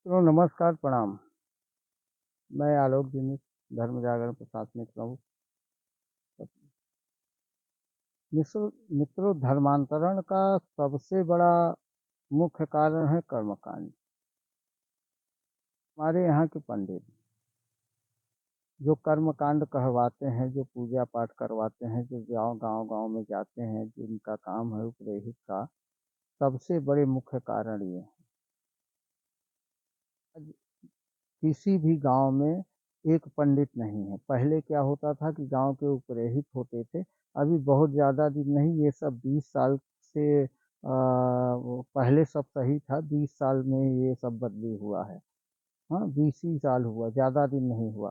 तो नमस्कार प्रणाम। मैं आलोक जी धर्म जागरण प्रशासनिक प्रमुख। मित्रों मित्रों, धर्मांतरण का सबसे बड़ा मुख्य कारण है कर्मकांड। हमारे यहाँ के पंडित जो कर्मकांड कहवाते हैं, जो पूजा पाठ करवाते हैं, जो गांव गांव में जाते हैं, जिनका काम है उपदेहित का, सबसे बड़े मुख्य कारण ये है। आज किसी भी गांव में एक पंडित नहीं है। पहले क्या होता था कि गांव के उपरेहित होते थे। अभी बहुत ज़्यादा दिन नहीं, ये सब 20 साल से वो पहले सब सही था। 20 साल में ये सब बदली हुआ है। हाँ, 20 ही साल हुआ, ज़्यादा दिन नहीं हुआ।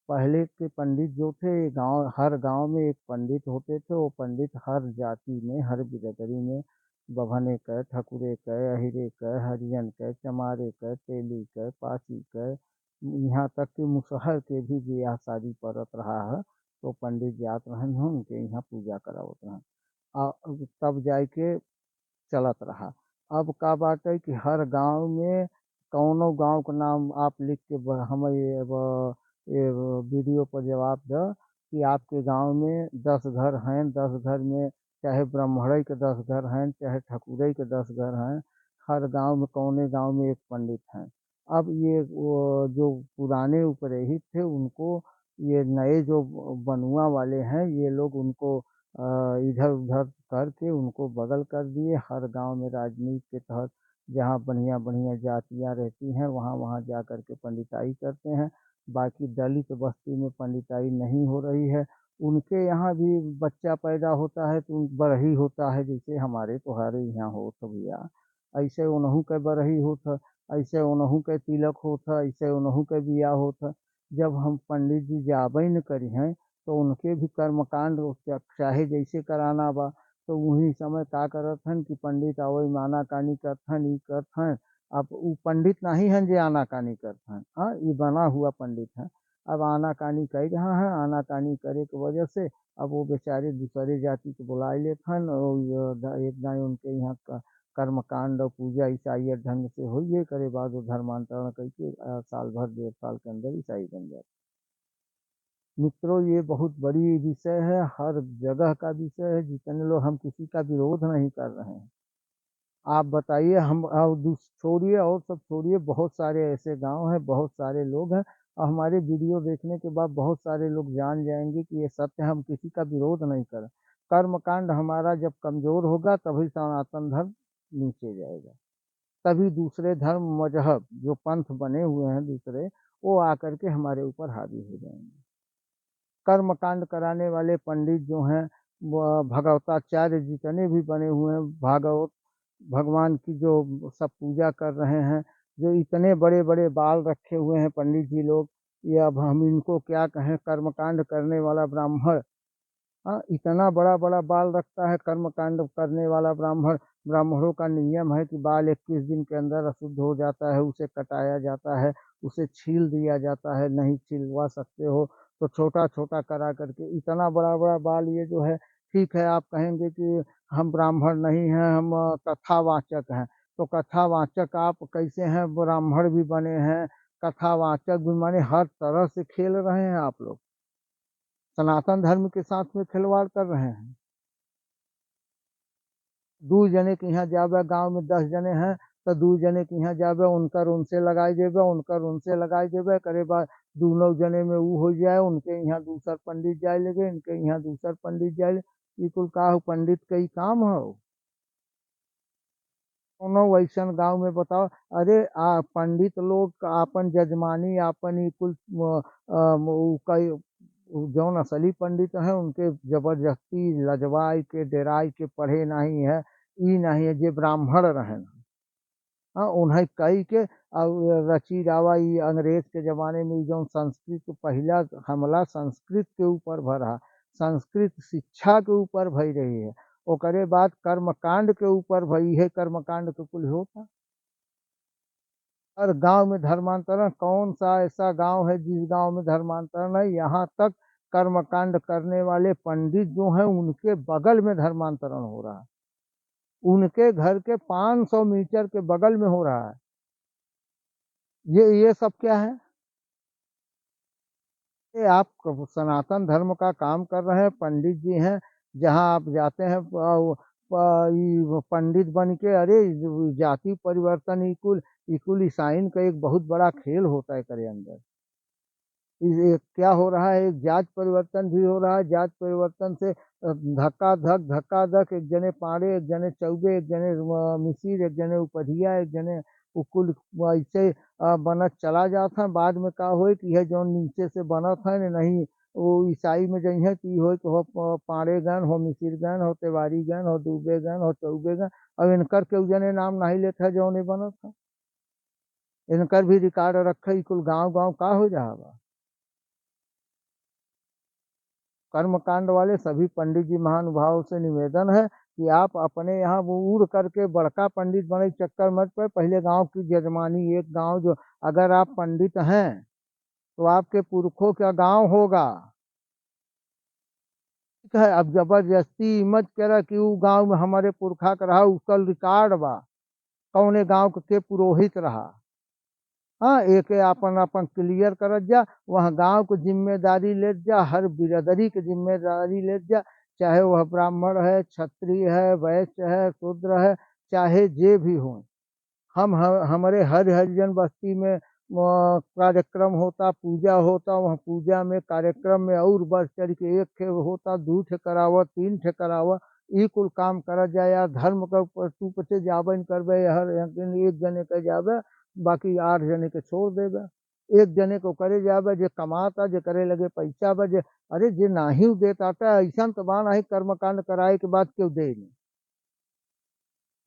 पहले के पंडित जो थे, गांव हर गांव में एक पंडित होते थे। वो पंडित हर जाति में, हर बिरादरी में, बभने क, ठकुरे क, अहिरे क, हरिजन क, चमारे क, तेली क, पासी क, यहाँ तक कि मुसहर के भी ब्याह शादी पड़त रहा है तो पंडित जात रहन हो, उनके यहाँ पूजा करावत रहन। तब जाए के चलत रहा। अब का बात है कि हर गांव में कौनो गांव का नाम आप लिख के हमें ये वीडियो पर जवाब दो कि आपके गांव में 10 घर हैं। 10 घर में चाहे ब्राह्मण के 10 घर हैं, चाहे ठकुरई के 10 घर हैं। हर गांव में, कौने गांव में एक पंडित हैं। अब ये वो जो पुराने उपरहित थे, उनको ये नए जो बनुआ वाले हैं, ये लोग उनको इधर उधर करके उनको बगल कर दिए। हर गांव में राजनीति के तहत जहाँ बढ़िया बढ़िया जातियाँ रहती हैं, वहाँ वहाँ जा कर के पंडिताई करते हैं। बाकी दलित बस्ती में पंडिताई नहीं हो रही है। उनके यहाँ भी बच्चा पैदा होता है तो बरही होता है, जैसे हमारे तुम्हारे यहाँ होता भैया। ऐसे उनहू के बरही होता, ऐसे उनहू के तिलक होता, ऐसे उनहू के बियाह होता। जब हम पंडित जी जाबे न करी हैं तो उनके भी कर्मकांड चाहे जैसे कराना बा, तो वही समय का करत हन कि पंडित आवई में आनाकानी करत हन, ई करत हन। अब वो पंडित नहीं हैं जो आनाकानी करत हन, हाँ, ये बना हुआ पंडित है। अब आनाकानी कर रहा है, आनाकानी करे की वजह से अब वो बेचारे दूसरे जाति को बुला लेते हन और एक दाई उनके यहाँ का कर्मकांड और पूजा ईसाई ढंग से होइए करे बाद वो धर्मांतरण करके साल भर 1.5 साल के अंदर ईसाई बन जाते। मित्रों, ये बहुत बड़ी विषय है, हर जगह का विषय है। जितने लोग, हम किसी का विरोध नहीं कर रहे हैं। आप बताइए, हम छोड़िए और सब छोड़िए, बहुत सारे ऐसे गांव हैं, बहुत सारे लोग हैं, और हमारे वीडियो देखने के बाद बहुत सारे लोग जान जाएंगे कि ये सत्य है। हम किसी का विरोध नहीं कर रहे। कर्मकांड हमारा जब कमजोर होगा तभी सनातन धर्म नीचे जाएगा। तभी दूसरे धर्म मजहब जो पंथ बने हुए हैं दूसरे, वो आकर के हमारे ऊपर हावी हो जाएंगे। कर्मकांड कराने वाले पंडित जो हैं, भगवताचार्य जितने भी बने हुए हैं, भागवत भगवान की जो सब पूजा कर रहे हैं, जो इतने बड़े बड़े बाल रखे हुए हैं पंडित जी लोग, ये अब हम इनको क्या कहें। कर्मकांड करने वाला ब्राह्मण, हाँ, इतना बड़ा बड़ा बाल रखता है कर्मकांड करने वाला ब्राह्मण। ब्राह्मणों का नियम है कि बाल 21 दिन के अंदर अशुद्ध हो जाता है, उसे कटाया जाता है, उसे छील दिया जाता है। नहीं छीलवा सकते हो तो छोटा छोटा करा करके, इतना बड़ा बड़ा बाल ये जो है। ठीक है, आप कहेंगे कि हम ब्राह्मण नहीं हैं, हम कथावाचक हैं। तो कथावाचक आप कैसे हैं? ब्राह्मण भी बने हैं, कथावाचक भी, माने हर तरह से खेल रहे हैं आप लोग। सनातन धर्म के साथ में खिलवाड़ कर रहे हैं। 2 जने के यहाँ जाबे, गांव में 10 जने हैं तो 2 जने के यहाँ जाबे, उनकर उनसे लगाई देबे, उनकर उनसे लगाई देबे करे बाद दोनों जने में वो हो जाए। उनके यहाँ दूसर पंडित जाए लगे, इनके यहाँ दूसर पंडित जाए लगे। ये कुल का हो? पंडित का ही काम हो? कोनो वैसन गांव में बताओ। अरे पंडित लोग का आपन जजमानी, आपन ही कुल कई जौन असली पंडित हैं उनके जबरदस्ती लजवाई के डेराई के पढ़े नहीं है। ई नहीं है जे ब्राह्मण रहें, हाँ, उन्हें कई के और रची रावा। ई अंग्रेज के जमाने में जो संस्कृत पहला हमला संस्कृत के ऊपर भरा, संस्कृत शिक्षा के ऊपर भई रही है। ओकरे बाद कर्मकांड के ऊपर भई है। कर्मकांड तो कुल होता। हर गांव में धर्मांतरण, कौन सा ऐसा गांव है जिस गांव में धर्मांतरण है? यहाँ तक कर्मकांड करने वाले पंडित जो हैं उनके बगल में धर्मांतरण हो रहा है। उनके घर के 500 मीटर के बगल में हो रहा है। ये सब क्या है? ये आप सनातन धर्म का काम कर रहे हैं, पंडित जी हैं, जहाँ आप जाते हैं ये पंडित बन के, अरे जाति परिवर्तन इकुल इकुल ईसाइन का एक बहुत बड़ा खेल होता है करे अंदर। ये क्या हो रहा है, एक जात परिवर्तन भी हो रहा है, जात परिवर्तन से धक्का धक, एक जने पाड़े, एक जने चौबे, एक जने मिसिर, एक जने उपधिया, एक जने उकुल, ऐसे बनत चला जाता है। बाद में का होए कि यह जो नीचे से बनत है न, नहीं वो ईसाई में जई है कि हो कि हो पाड़े गन हो, मिसिर गन हो, तिवारी गन हो, दुबे गन हो, चौबे गन। अब इनकर के जने नाम नहीं लेता है जो नहीं बनत है, इनकर भी रिकॉर्ड रखे, कुल गांव गांव का हो जाएगा। कर्मकांड वाले सभी पंडित जी महानुभाव से निवेदन है कि आप अपने यहाँ वो उड़ करके बड़का पंडित बने के चक्कर मत पे, पहले गांव की जजमानी, एक गांव जो, अगर आप पंडित हैं तो आपके पुरखों का गांव होगा। ठीक है, अब जबरदस्ती मत करा कि वो गांव में हमारे पुरखा का रहा, उसका रिकॉर्ड बा कौने गांव के पुरोहित रहा। हाँ, एक अपन अपन क्लियर करत जा, वहाँ गांव को जिम्मेदारी ले जा, हर बिरादरी की जिम्मेदारी ले जा, चाहे वह ब्राह्मण है, क्षत्रिय है, वैश्य है, शूद्र है, चाहे जे भी हो। हमारे हर हरिजन बस्ती में कार्यक्रम होता, पूजा होता, वहाँ पूजा में कार्यक्रम में और बढ़ चढ़ के एक ठे होता, दू ठे करावा, तीन ठे करावा, ई कुल काम करा जाए यार। धर्म का तू पचे जाबे न करबे, हर एक जने के जाबे, बाकी 8 जने के छोड़ देबे। एक जने को करे जाबे जे कमाता, जे करे लगे पैसा बजे। अरे जे नाही देता था, ऐसा तो बा नहीं कर्मकांड कराए के बाद क्यों दे नहीं।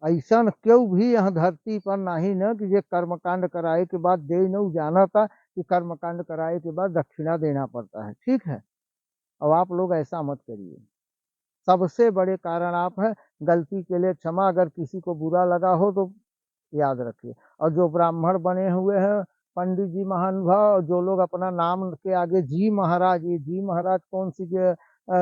ऐसा क्यों भी यहाँ धरती पर नहीं न कि ये कर्मकांड कराए के बाद दे न, जाना था कि कर्मकांड कराए के बाद दक्षिणा देना पड़ता है। ठीक है, अब आप लोग ऐसा मत करिए। सबसे बड़े कारण आप हैं, गलती के लिए क्षमा, अगर किसी को बुरा लगा हो तो याद रखिए। और जो ब्राह्मण बने हुए हैं, पंडित जी महानुभाव, जो लोग अपना नाम के आगे जी महाराज, ये जी महाराज कौन सी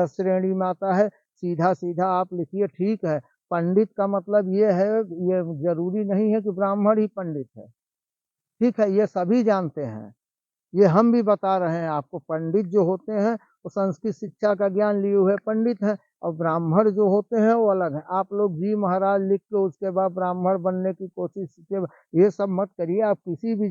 श्रेणी में आता है? सीधा सीधा आप लिखिए, ठीक है। पंडित का मतलब ये है, ये जरूरी नहीं है कि ब्राह्मण ही पंडित है। ठीक है, ये सभी जानते हैं, ये हम भी बता रहे हैं आपको। पंडित जो होते हैं वो संस्कृत शिक्षा का ज्ञान लिए हुए पंडित हैं, और ब्राह्मण जो होते हैं वो अलग है। आप लोग जी महाराज लिख के उसके बाद ब्राह्मण बनने की कोशिश ये सब मत करिए। आप किसी भी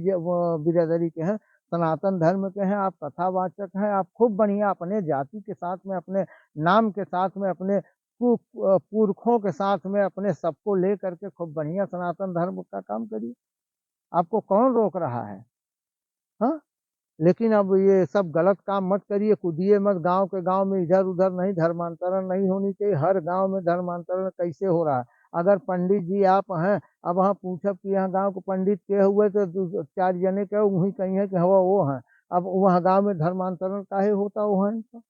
बिरादरी के हैं, सनातन धर्म के हैं, आप कथावाचक हैं, आप खूब बढ़िया अपने जाति के साथ में, अपने नाम के साथ में, अपने पुरखों के साथ में, अपने सबको ले करके खूब बढ़िया सनातन धर्म का काम करिए। आपको कौन रोक रहा है? हाँ, लेकिन अब ये सब गलत काम मत करिए, कूदिए मत गांव के गांव में, इधर उधर नहीं। धर्मांतरण नहीं होनी चाहिए, हर गांव में धर्मांतरण कैसे हो रहा है? अगर पंडित जी आप हैं, अब वहाँ पूछब कि यहाँ गांव के पंडित के हुए तो 4 जने के वही कहीं है कि हवा वो हैं। अब वहाँ गांव में धर्मांतरण काहे होता हुआ है इनका?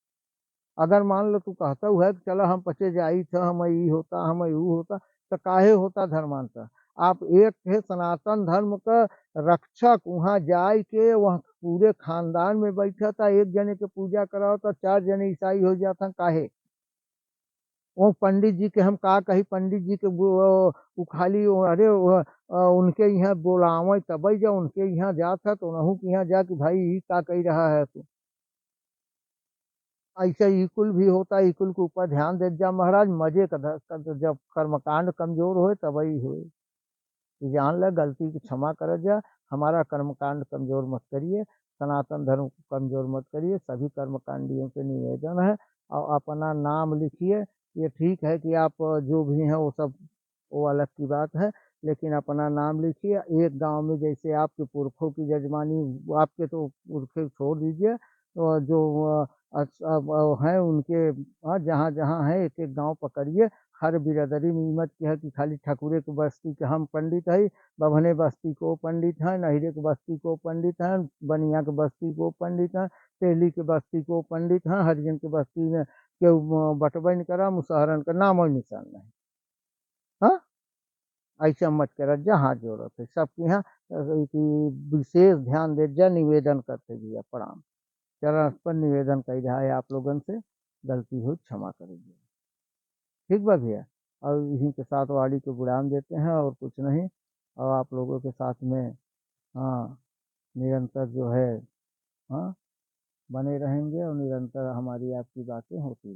अगर मान लो तू कहता हुआ है कि चलो हम पचे जाई था, हम ई होता, हम यू होता, तो काहे होता धर्मांतर? आप एक है सनातन धर्म का रक्षक, वहाँ जाए के वहाँ पूरे खानदान में बैठा था, एक जने के पूजा कराओ तो 4 जने ईसाई हो जाता, काहे? वो पंडित जी के हम का कही, पंडित जी के वो खाली अरे उनके यहाँ बोलावे तब जा, उनके यहाँ जाता तो उनहू के यहाँ जा कि भाई ई का कही रहा है तू। ऐसे इकुल भी होता है, इकुल के ऊपर ध्यान दे जा महाराज, मजे का जब कर्मकांड कमजोर होए तभी होए। कि जान ले, गलती की क्षमा कर जा, हमारा कर्मकांड कमजोर मत करिए, सनातन धर्म को कमजोर मत करिए। सभी कर्मकांडियों से निवेदन है, और अपना नाम लिखिए। ये ठीक है कि आप जो भी हैं वो सब, वो अलग की बात है, लेकिन अपना नाम लिखिए। एक गांव में जैसे आपके पुरखों की जजमानी, आपके तो पुरखे छोड़ दीजिए, तो जो हैं उनके, जहाँ जहाँ है एक एक गांव पकड़िए। हर बिरादरी में हिम्मत की है कि खाली ठकुरे के बस्ती के हम पंडित है, बभने बस्ती को पंडित हैं, नहिरे के बस्ती को पंडित हैं, बनिया के बस्ती को पंडित हैं, तेली के बस्ती को पंडित हैं, हरिजन के बस्ती में के बटबन करा, मुसहरन का नाम और निशान नहीं। हाँ, ऐसा मत कर जा, हाथ जोड़ो थे सबके यहाँ कि विशेष ध्यान दे जा, निवेदन करते भैया प्रणाम, चरण पर निवेदन कर रहा है आप लोगन से, गलती हो क्षमा करेंगे। ठीक बा भैया, और इन्हीं के साथ वाड़ी को बुलान देते हैं और कुछ नहीं। और आप लोगों के साथ में, हाँ, निरंतर जो है, हाँ, बने रहेंगे और निरंतर हमारी आपकी बातें होती